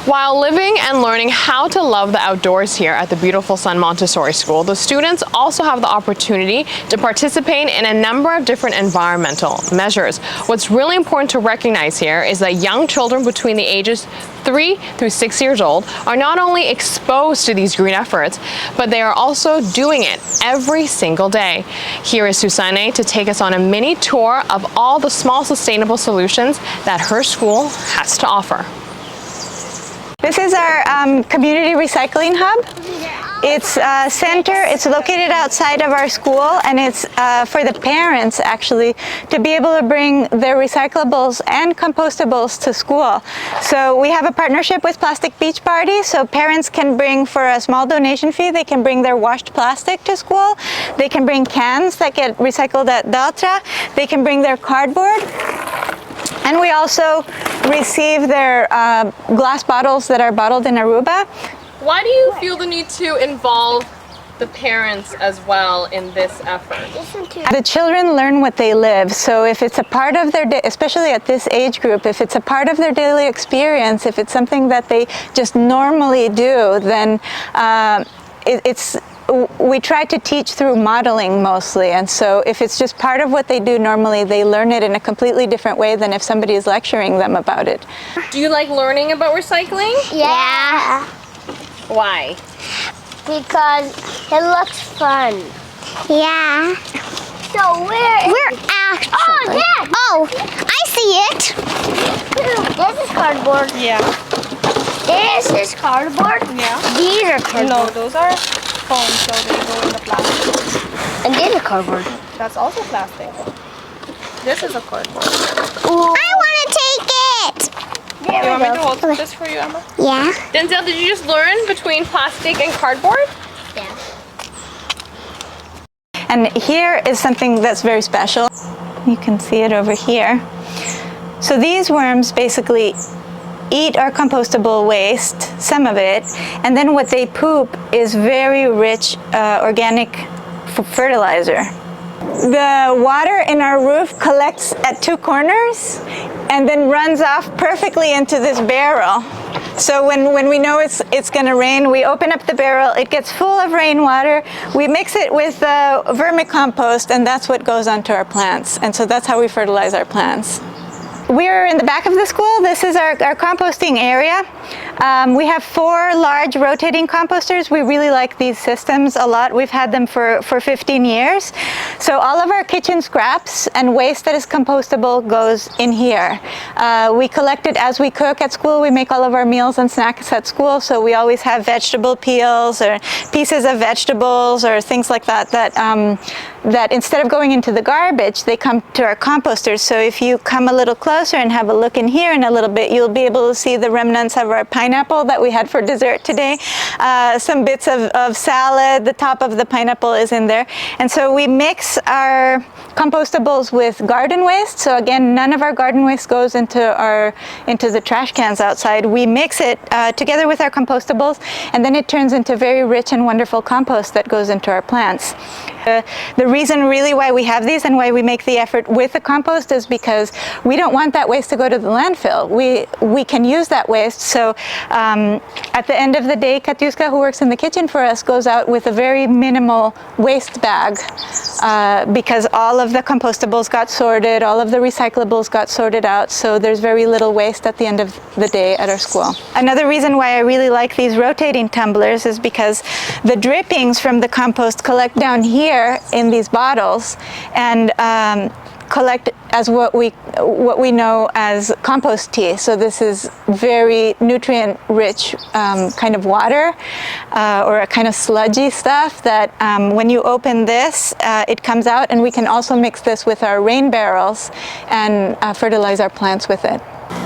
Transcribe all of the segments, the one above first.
While living and learning how to love the outdoors here at the beautiful Sun Montessori School, the students also have the opportunity to participate in a number of different environmental measures. What's really important to recognize here is that young children between the ages 3 through 6 years old are not only exposed to these green efforts, but they are also doing it every single day. Here is Susanne to take us on a mini tour of all the small sustainable solutions that her school has to offer. This is our community recycling hub. It's it's located outside of our school, and it's for the parents actually to be able to bring their recyclables and compostables to school. So we have a partnership with Plastic Beach Party, so parents can bring, for a small donation fee, they can bring their washed plastic to school. They can bring cans that get recycled at Delta. They can bring their cardboard. And we also receive their glass bottles that are bottled in Aruba. Why do you feel the need to involve the parents as well in this effort? The children learn what they live, so if it's a part of their day, especially at this age group, if it's a part of their daily experience, if it's something that they just normally do, then we try to teach through modeling mostly, and so if it's just part of what they do normally, they learn it in a completely different way than if somebody is lecturing them about it. Do you like learning about recycling? Yeah. Why? Because it looks fun. Yeah. So we're actually. Oh, yeah. Oh, I see it. This is cardboard. Yeah. This is cardboard. Yeah. These are cardboard. No, those are foam, so they go in the plastic. And these are cardboard. That's also plastic. This is a cardboard. Ooh. I want to take it. There You want we me go. to hold this for you, Emma? Yeah. Denzel, did you just learn between plastic and cardboard? Yeah. And here is something that's very special. You can see it over here. So these worms basically eat our compostable waste, some of it, and then what they poop is very rich organic fertilizer. The water in our roof collects at 2 corners and then runs off perfectly into this barrel. So when we know it's going to rain, we open up the barrel, it gets full of rainwater, we mix it with vermicompost, and that's what goes onto our plants. And so that's how we fertilize our plants. We're in the back of the school. This is our composting area. We have 4 large rotating composters. We really like these systems a lot. We've had them for 15 years. So all of our kitchen scraps and waste that is compostable goes in here. We collect it as we cook at school. We make all of our meals and snacks at school, so we always have vegetable peels or pieces of vegetables or things like that that instead of going into the garbage, they come to our composters. So if you come a little closer and have a look in here in a little bit, you'll be able to see the remnants of our pineapple that we had for dessert today. Some bits of salad, the top of the pineapple is in there. And so we mix our compostables with garden waste. So again, none of our garden waste goes into the trash cans outside. We mix it together with our compostables, and then it turns into very rich and wonderful compost that goes into our plants. The reason really why we have these and why we make the effort with the compost is because we don't want that waste to go to the landfill. We can use that waste. So at the end of the day, Katiuska, who works in the kitchen for us, goes out with a very minimal waste bag because all of the compostables got sorted, all of the recyclables got sorted out, so there's very little waste at the end of the day at our school. Another reason why I really like these rotating tumblers is because the drippings from the compost collect down here in these bottles and collect as what we know as compost tea. So this is very nutrient rich kind of water or a kind of sludgy stuff that when you open this it comes out, and we can also mix this with our rain barrels and fertilize our plants with it.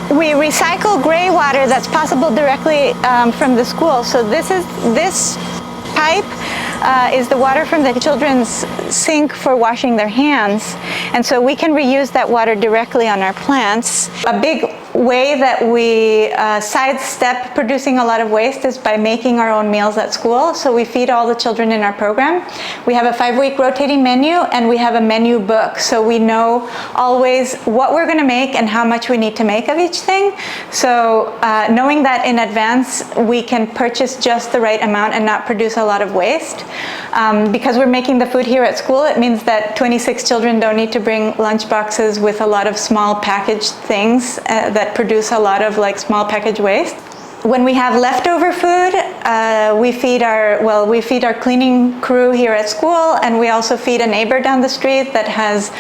We recycle gray water that's possible directly from the school. So this pipe is the water from the children's sink for washing their hands. And so we can reuse that water directly on our plants. A big way that we sidestep producing a lot of waste is by making our own meals at school. So we feed all the children in our program. We have a 5-week rotating menu, and we have a menu book. So we know always what we're going to make and how much we need to make of each thing. So knowing that in advance, we can purchase just the right amount and not produce a lot of waste. Because we're making the food here at school, it means that 26 children don't need to bring lunch boxes with a lot of small packaged things that produce a lot of small package waste. When we have leftover food, we feed our cleaning crew here at school, and we also feed a neighbor down the street that has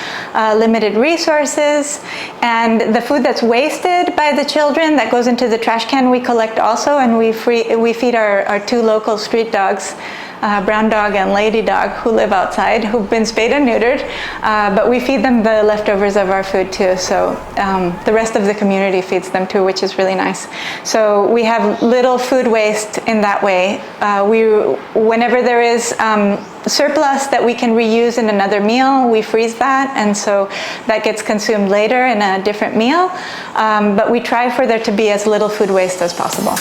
limited resources. And the food that's wasted by the children that goes into the trash can, we collect also, and we feed our 2 local street dogs, Brown Dog and Lady Dog, who live outside, who've been spayed and neutered, but we feed them the leftovers of our food too. So the rest of the community feeds them too, which is really nice. So we have little food waste in that way. Whenever there is surplus that we can reuse in another meal, we freeze that, and so that gets consumed later in a different meal. But we try for there to be as little food waste as possible.